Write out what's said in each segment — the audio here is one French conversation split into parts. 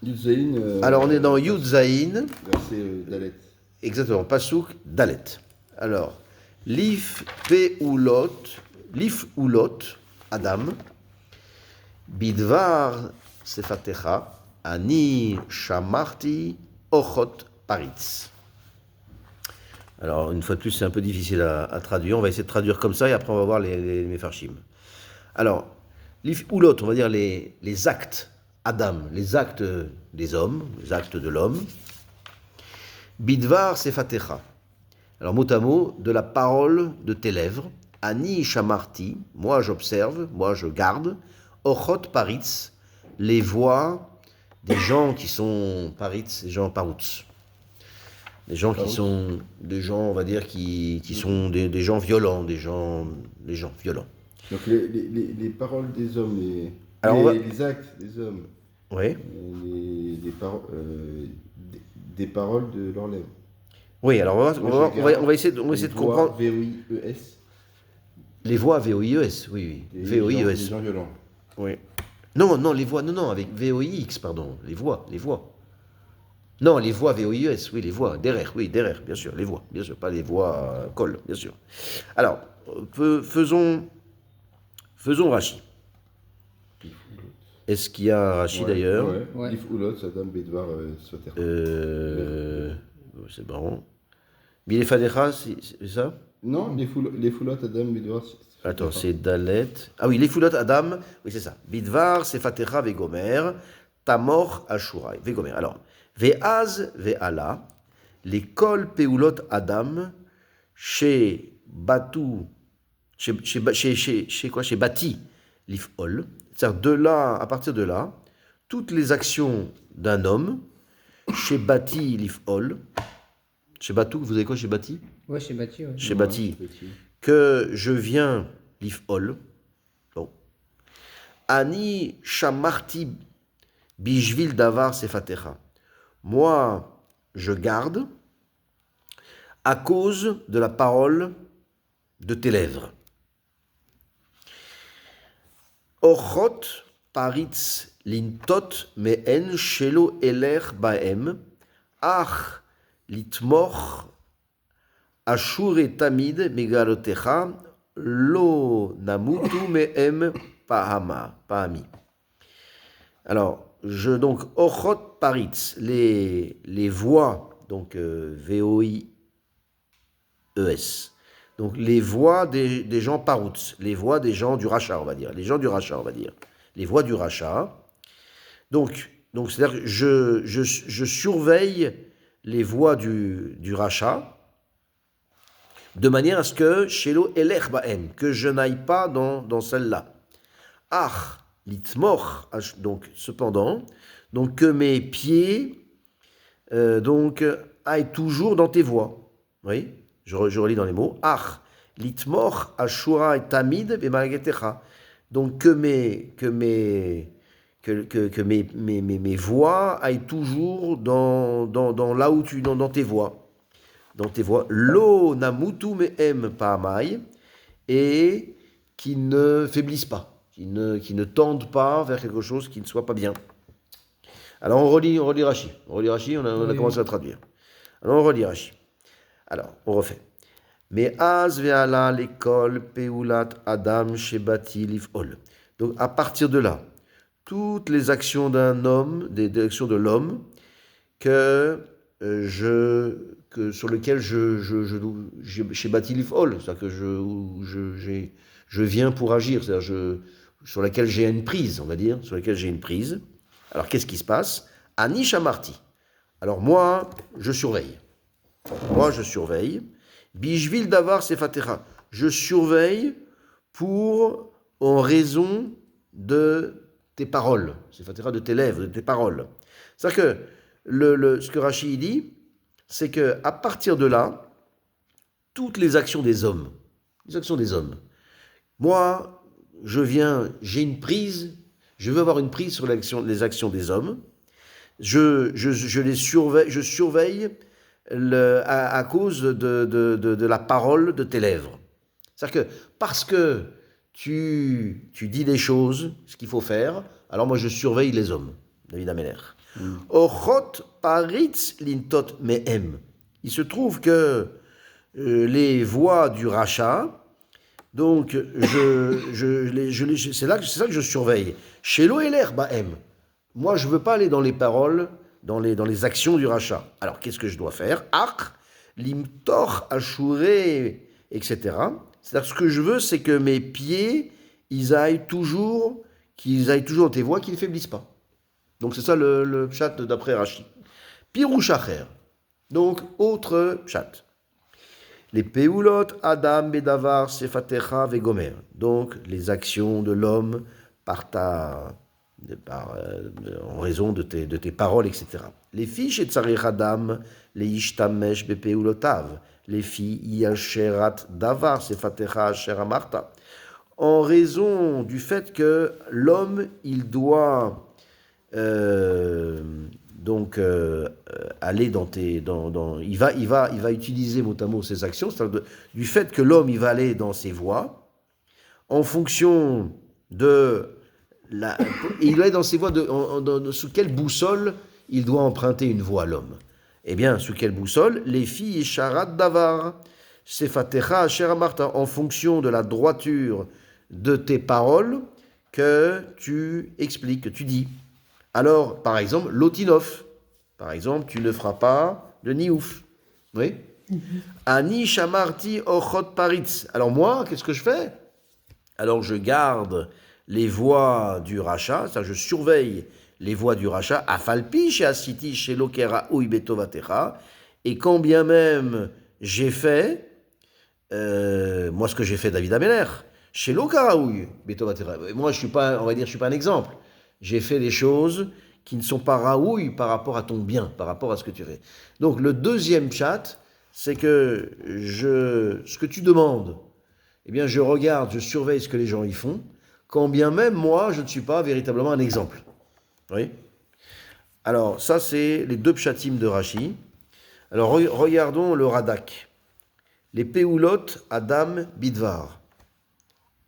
Yudzaïn, Alors on est dans Yud Zayin, verset Dalet. exactement, Pasuk Dalet. Alors, Lif Ulot, Adam, Bidvar Sefatecha, Ani Shamarti Ochot Paritz. Alors, une fois de plus, c'est un peu difficile à traduire. On va essayer de traduire comme ça et après on va voir les Mefarshim. Alors, Lif Ulot, on va dire les actes, Adam, les actes des hommes, les actes de l'homme. Bidvar Sefatecha. Alors, mot à mot, de la parole de tes lèvres. Ani Shamarti, moi j'observe, moi je garde. Ochot Paritz, les voix des gens qui sont Paritz, des gens Parouts. Des gens qui sont, des gens, on va dire, qui sont des gens violents, des gens violents. Donc les paroles des hommes, Alors, on va. les actes des hommes, Oui, des paroles de leurs lèvres. oui, alors Moi, je garde on va essayer de voix comprendre. VOIES, Les voix VOIES, oui, oui. des VOIES. gens violents. Oui. Non, les voix, non, avec VOIX, pardon, les voix. Non, les voix VOIES, oui, les voix, derrière, bien sûr, les voix, bien sûr, pas les voix col, bien sûr. Alors, faisons Rachi. Est-ce qu'il y a un Rachi d'ailleurs? Ouais. Lif Ulot, Sadam Bedvar Soter. C'est bon. Bilefadecha, c'est ça? Non, les Foulot, Adam Bedvar Soter. Attends, c'est Dalet. Ah oui, les Foulot Adam, oui, c'est ça. Bidvar, Sefatecha, Vegomer, Tamor, Ashurai, Vegomer. Alors, Veaz, Veala, les Kol Peulot Adam, chez Batu, chez quoi? Chez Bati, Lifol. C'est-à-dire de là, à partir de là, toutes les actions d'un homme, chez Bati, Lifol, chez Batu, vous avez quoi chez Bati? Ouais, chez Bati, ouais. Chez Bati, que je viens, Lifol, bon. Ani Shamarti Bishvil Davar Sefatecha. Moi, je garde à cause de la parole de tes lèvres. Ochot paritz lintot me'en shelo eler baem, ach litmoch ashure tamid megalotecha lo namutu me'em pahami. Alors, donc, ochot paritz, les voix, donc VOIES, donc les voix des gens parouts, les voix des gens du rachat, on va dire, les gens du rachat, on va dire, les voix du rachat. Donc c'est-à-dire que je surveille les voix du rachat de manière à ce que shelo elech baem, que je n'aille pas dans celle-là. Ach litmoch, donc cependant, donc que mes pieds donc aillent toujours dans tes voies. Oui, je relis dans les mots. Ach litmoch ashura et tamid bemalagetecha. Donc que mes voix aillent toujours dans là où dans tes voies. Dans tes voies. Lo namutu me'em pa'amai, et qui ne faiblissent pas. Qui ne tendent pas vers quelque chose qui ne soit pas bien. Alors on relit Rashi. On a commencé à traduire. Alors on relit Rashi. Alors, on refait. Mais az ve'ala l'école peulat adam shebati lifol. Donc à partir de là, toutes les actions d'un homme, des actions de l'homme, sur lesquelles j'ai bâti l'ifol, c'est-à-dire que je viens pour agir, c'est-à-dire sur laquelle j'ai une prise, on va dire, sur laquelle j'ai une prise. Alors qu'est-ce qui se passe? Anisha Marti. Alors moi, je surveille. Bishvil davar sefatecha. Je surveille en raison de tes paroles. Sefatecha, de tes lèvres, de tes paroles. C'est-à-dire que ce que Rashi dit, c'est qu'à partir de là, toutes les actions des hommes, moi, j'ai une prise, je veux avoir une prise sur les actions des hommes, je surveille à cause de la parole de tes lèvres. C'est-à-dire que parce que tu dis des choses, ce qu'il faut faire, alors moi je surveille les hommes. David Ameler. Ochot paritz lintot mehem. Il se trouve que les voies du rachat, donc c'est ça que je surveille. Chez l'Oeler bahem. Moi, je ne veux pas aller dans les paroles, dans les actions du rachat. Alors, qu'est-ce que je dois faire? Ach, limtor, ashuré, etc. C'est-à-dire, ce que je veux, c'est que mes pieds, qu'ils aillent toujours dans tes voies, qu'ils ne faiblissent pas. Donc, c'est ça le pshat d'après Rashi. Pirouchacher. Donc, autre pshat. Les peulot Adam bedavar sefatecha vegomer. Donc, les actions de l'homme en raison de tes paroles, etc. Les filles chez Tsarech Adam, les ishtamesh bepeulotav. Les filles yasherat davar sefatecha asher amarta. En raison du fait que l'homme, il doit aller il va utiliser mot à mot ses actions, c'est-à-dire du fait que l'homme il va aller dans ses voies en fonction de il va aller dans ses voies sous quelle boussole il doit emprunter une voie l'homme. Eh bien, sous quelle boussole? Les filles sharat davar sefatecha asher amarta, en fonction de la droiture de tes paroles que tu expliques, que tu dis. Alors, par exemple, l'otinof. Par exemple, tu ne feras pas de niouf. Oui. Ani shamarti ochot paritz. Alors moi, qu'est-ce que je fais? Alors je garde les voies du rachat, c'est-à-dire je surveille les voies du rachat, afalpi chez asiti chez lokera ouy betovatecha, et quand bien même j'ai fait, moi ce que j'ai fait David Ameler, chez lokera ouy betovatecha. Moi je suis pas, on va dire, je suis pas un exemple. J'ai fait des choses qui ne sont pas raouilles par rapport à ton bien, par rapport à ce que tu fais. Donc le deuxième chat, c'est que ce que tu demandes, eh bien je regarde, je surveille ce que les gens y font, quand bien même moi je ne suis pas véritablement un exemple. Oui. Alors ça c'est les deux pshatim de Rashi. Alors regardons le Radak. Les peulot Adam Bidvar.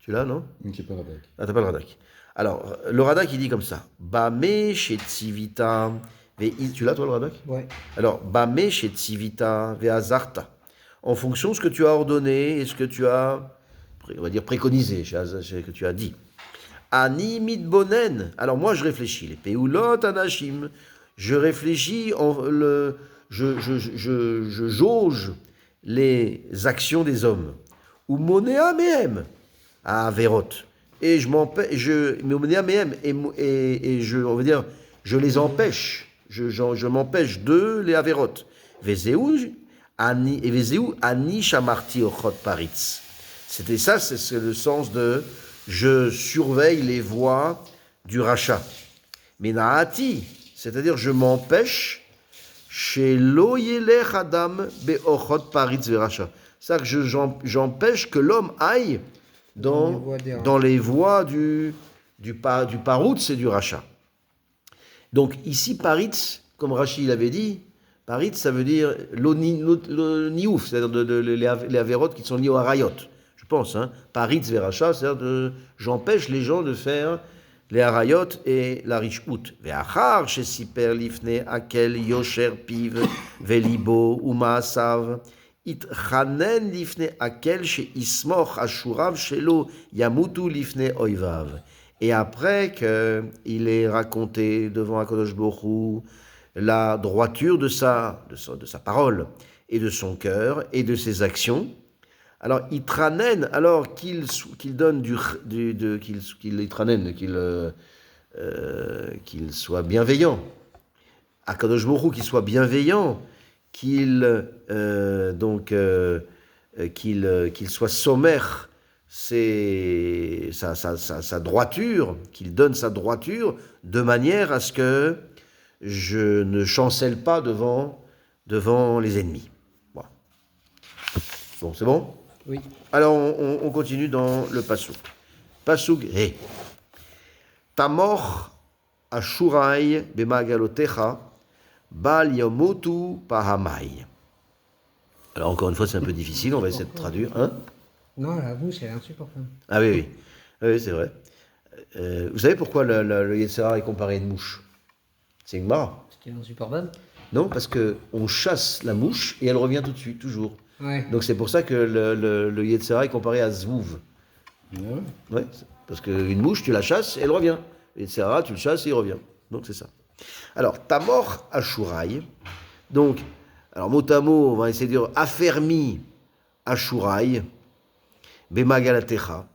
Tu l'as, non? J'ai pas Radak. Ah, t'as pas le Radak. Alors, le Radak, il dit comme ça. Bame shetzivita. Tu l'as, toi, le Radak? Ouais. Alors, Bame shetzivita ve'azarta. En fonction de ce que tu as ordonné et ce que tu as, on va dire, préconisé, que tu as dit. Ani mitbonen. Alors, moi, je réfléchis. Les peulot anashim. Je réfléchis, je jauge les actions des hommes. Ou monea mehem. À Averot. Et je les empêche. Je m'empêche de les Averot. Vezeu ani shamarti ochot paritz. C'était ça, c'est le sens de je surveille les voies du rachat. Menaati, c'est-à-dire je m'empêche chez lo yelech adam beochot paritz veracha. C'est-à-dire que j'empêche que l'homme aille dans les voies du parouts et du rachat. Donc ici, paritz, comme Rashi l'avait dit, paritz, ça veut dire l'oniouf, c'est-à-dire les avérotes qui sont liées au harayot, je pense. Paritz vers rachat, c'est-à-dire j'empêche les gens de faire les harayot et la rishut. Ve'achar shesiper lifne akel yosher piv velibo umaasav. Itchanen lifne akel she ismoch ashurav shelo yamutu lifne oivav. Et après qu'il ait raconté devant Akadosh Baruch Hu la droiture de sa parole et de son cœur et de ses actions, alors Itranen, alors qu'il donne qu'il soit bienveillant, Akadosh Baruch Hu qu'il soit bienveillant, qu'il soit sommaire, sa droiture, qu'il donne sa droiture de manière à ce que je ne chancelle pas devant les ennemis. Bon, c'est bon? Oui. Alors on continue dans le Pasuk. Pasuk He. Tamor ashurai bemagalotecha bal yamotu pahamai. Alors encore une fois, c'est un peu difficile, on va essayer de traduire. Non, la bouche, elle est insupportable. Ah oui, c'est vrai. Vous savez pourquoi le Yetzirah est comparé à une mouche? C'est une mara. Ce qui est insupportable. Non, parce qu'on chasse la mouche et elle revient tout de suite, toujours. Ouais. Donc c'est pour ça que le Yetzer Hara est comparé à Zvouv. Ah ouais. Ouais, parce qu'une mouche, tu la chasses et elle revient. Le Yetzer Hara, tu le chasses et il revient. Donc c'est ça. Alors, Tamor Ashuraï. Donc, alors mot à mot, on va essayer de dire affermi Ashuraï. Bemagalatecha.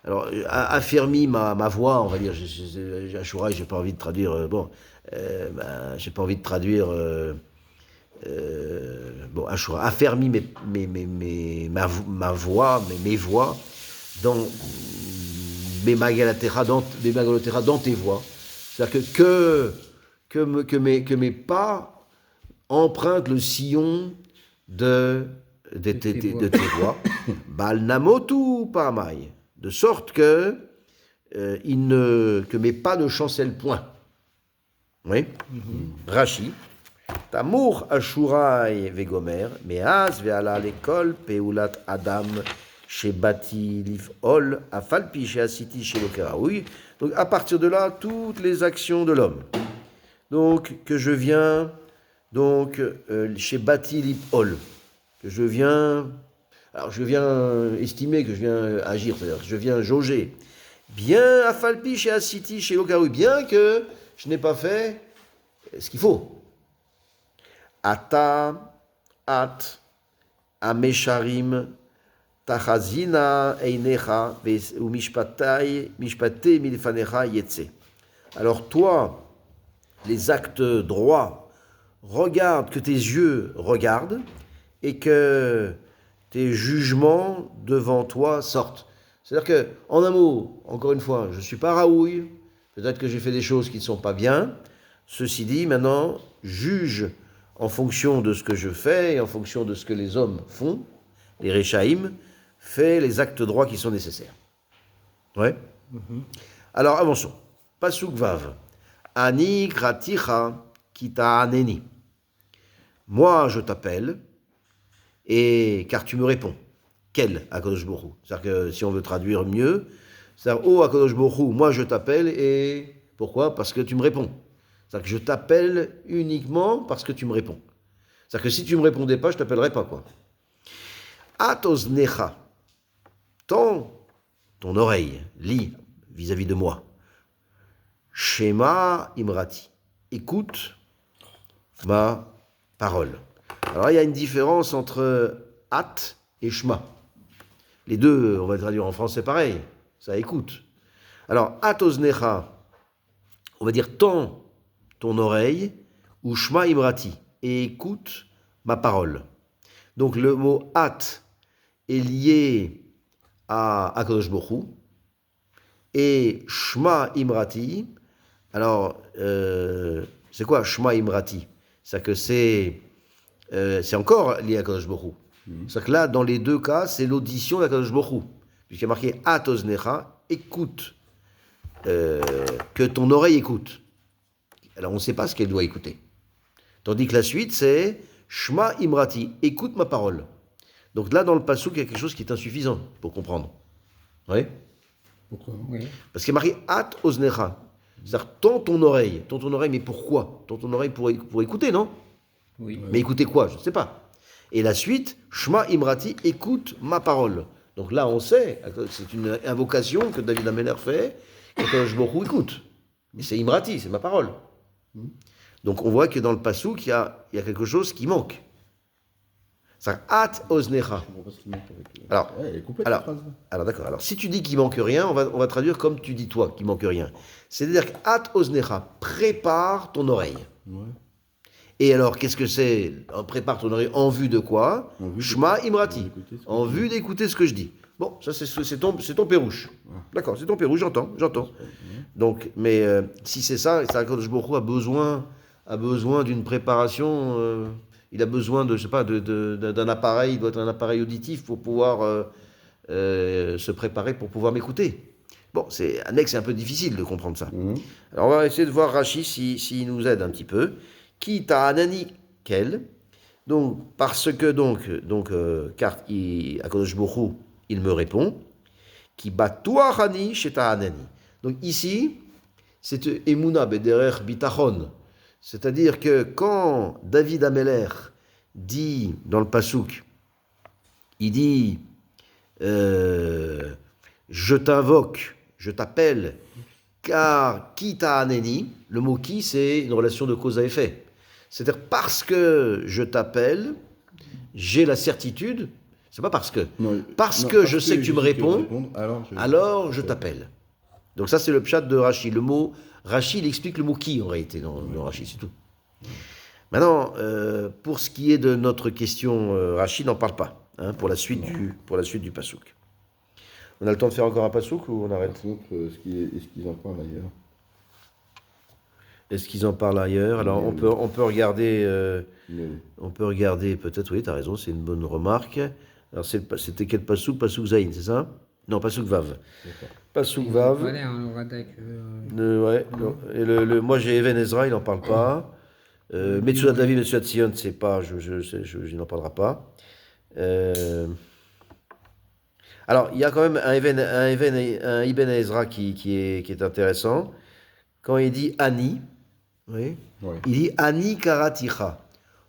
Alors, affermi ma voix, on va dire. Ashuraï, j'ai pas envie de traduire. J'ai pas envie de traduire. Bon, Ashura, affermi ma voix, mes voix dans Bemagalatecha, dans tes voix. C'est-à-dire que mes pas empruntent le sillon de tes voix. Balnamotu pamai. De sorte que mes pas ne chancellent point. Oui. Rashi. Tamour Ashurai vegomer, meaz ve'ala l'école peulat Adam shebati livol afalpi sheasiti shelokeraoui. Donc à partir de là, toutes les actions de l'homme. Donc que je viens, donc shebati livol, que je viens, alors je viens estimer, que je viens agir, c'est-à-dire que je viens jauger. Bien afalpi sheasiti shelokeraoui, bien que je n'ai pas fait ce qu'il faut. Ata, at, amesharim, tachazina, einecha, ou mishpate milfanecha yetse. Alors toi, les actes droits, regarde que tes yeux regardent et que tes jugements devant toi sortent. C'est-à-dire que, en un mot, encore une fois, je ne suis pas raouille, peut-être que j'ai fait des choses qui ne sont pas bien. Ceci dit, maintenant, juge en fonction de ce que je fais et en fonction de ce que les hommes font, les Rechaïm, fait les actes droits qui sont nécessaires. Ouais. Alors, avançons. Pasuk Vav. Ani kraticha kita aneni. Moi, je t'appelle, et car tu me réponds. Quel Akadosh Baruch Hu? C'est-à-dire que si on veut traduire mieux, c'est-à-dire, oh Akadosh Baruch Hu, moi je t'appelle, et pourquoi? Parce que tu me réponds. C'est-à-dire que je t'appelle uniquement parce que tu me réponds. C'est-à-dire que si tu ne me répondais pas, je ne t'appellerais pas, quoi. Atos necha, ton oreille, lis vis-à-vis de moi. Shema imrati, écoute ma parole. Alors il y a une différence entre at et shema. Les deux, on va traduire en français pareil, ça écoute. Alors atos necha, on va dire ton oreille, ou shema imrati, et écoute ma parole. Donc le mot at est lié à Akadosh Baruch Hu, et shema imrati, alors c'est quoi shema imrati? C'est que c'est encore lié à Akadosh Baruch Hu. C'est que là, dans les deux cas, c'est l'audition d'Akadosh Baruch Hu, puisqu'il y a marqué at oznecha, écoute, que ton oreille écoute. Alors on ne sait pas ce qu'elle doit écouter. Tandis que la suite, c'est Shema Imrati, écoute ma parole. Donc là, dans le passouk, il y a quelque chose qui est insuffisant pour comprendre. Oui. Pourquoi? Oui. Parce qu'il est marqué At Oznecha. C'est-à-dire, tends ton oreille, mais pourquoi? Tends ton oreille pour écouter, non? Oui. Mais écouter quoi? Je ne sais pas. Et la suite, Shema Imrati, écoute ma parole. Donc là, on sait, c'est une invocation que David Ameller fait, que je beaucoup écoute. Et c'est Imrati, c'est ma parole. Donc on voit que dans le passouk, il y a quelque chose qui manque. C'est At Oznecha. Alors, ouais, elle est complète, alors, la phrase. alors d'accord. Alors si tu dis qu'il manque rien, on va traduire comme tu dis toi, qu'il manque rien. C'est-à-dire que At Oznecha, prépare ton oreille. Ouais. Et alors, qu'est-ce que c'est? Prépare ton oreille en vue de quoi? En vue Shema d'écouter Imrati. ce que En tu vue d'écouter ce que je dis. Bon, ça c'est ton pérouche. D'accord, c'est ton pérouche, j'entends. Donc, mais si c'est ça, Akadosh Baruch Hu a besoin d'une préparation. Il a besoin de, je sais pas, d'un appareil. Il doit être un appareil auditif pour pouvoir se préparer pour pouvoir m'écouter. Bon, c'est un peu difficile de comprendre ça. Alors, on va essayer de voir Rashi s'il nous aide un petit peu. Qui t'a anani quel? Donc, parce que car Akadosh Baruch Hu, il me répond, qui batoachani chez ta anani. Donc ici, c'est Emuna bederer bitachon. C'est-à-dire que quand David Ameller dit dans le Passouk, il dit je t'invoque, je t'appelle, car qui t'a aneni, le mot qui, c'est une relation de cause à effet. C'est-à-dire parce que je t'appelle, j'ai la certitude, c'est pas parce que, Non, parce non, que je sais que tu me sais que réponds, répondre, alors je t'appelle. Donc ça c'est le pshat de Rashi. Le mot Rashi, il explique le mot qui en réalité dans Rashi, c'est tout. Maintenant, pour ce qui est de notre question, Rashi n'en parle pas hein, pour la suite du pasouk. On a le temps de faire encore un pasouk ou on Par arrête? contre, est-ce qu'ils en parlent ailleurs? Est-ce qu'ils en parlent ailleurs? Alors on peut regarder, peut-être, oui, tu as raison, c'est une bonne remarque. Alors c'était quel pasouk? Pasouk Zayin, c'est ça? Non, pasouk Vav. D'accord. Pasouk Vav. Voilà, on aura d'accord. Ouais, non. Et moi j'ai Even Ezra, il n'en parle pas. Metsudat David, Metsudat Sion, c'est pas, je n'en parlera pas. Alors, il y a quand même un Ibn Ezra qui est intéressant. Quand il dit Ani, oui, Ouais. il dit Ani Karaticha.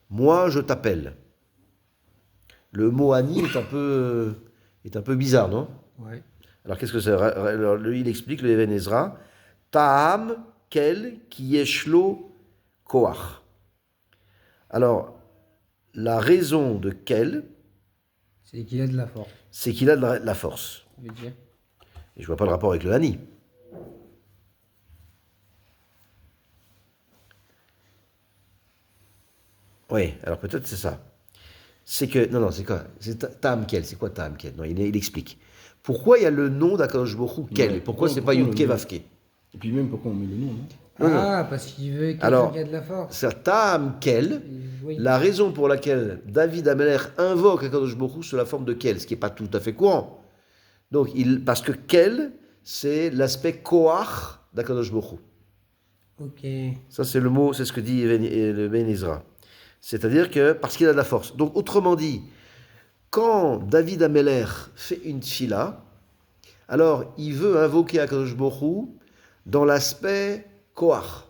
Moi, je t'appelle. Le mot Ani est un peu bizarre, non? Ouais. Alors, qu'est-ce que c'est? Alors, lui, il explique, le Ibn Ezra, Ta'am kel ki yeshlo koach. Alors, la raison de quel, C'est qu'il a de la force, c'est qu'il a de la force. je veux dire. Et je vois pas le rapport avec le Hani. Oui, alors peut-être c'est ça. C'est que, non, c'est quoi? C'est Tam Kel, c'est quoi Tam Kel? Non, il explique. Pourquoi il y a le nom d'Akadosh Baruch Hu, Kel? Ouais, Pourquoi c'est pas pourquoi Yudke le nom? Vavke? Et puis même pourquoi on met le nom, non? Non, Ah, parce qu'il veut quelqu'un Alors, qui a de la force. c'est Tam Kel, Oui. la raison pour laquelle David Ameller invoque Akadosh Baruch Hu sous la forme de Kel, ce qui n'est pas tout à fait courant. Donc, parce que Kel, c'est l'aspect Koach d'Akadosh Baruch Hu. Ok. Ça, c'est le mot, c'est ce que dit le Ben Ezra. C'est-à-dire que, parce qu'il a de la force. Donc, autrement dit, quand David Ameller fait une tfila, alors il veut invoquer Akadosh Baruch Hu dans l'aspect Koach.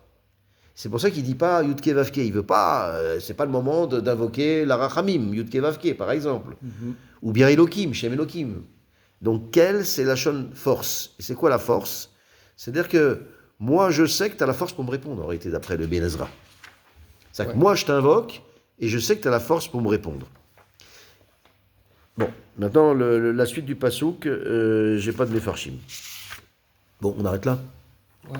C'est pour ça qu'il ne dit pas Yudke Vavke. Il veut pas, c'est pas le moment d'invoquer la Rachamim, Yudke Vavke, par exemple. Ou bien Elohim, Shem Elohim. Donc, quelle, c'est la force. Et c'est quoi la force? C'est-à-dire que moi, je sais que tu as la force pour me répondre, en réalité, d'après le Ben Ezra. C'est-à-dire que moi, je t'invoque et je sais que tu as la force pour me répondre. Bon, maintenant, la suite du pasouk, j'ai pas de mefarshim. Bon, on arrête là. Ouais.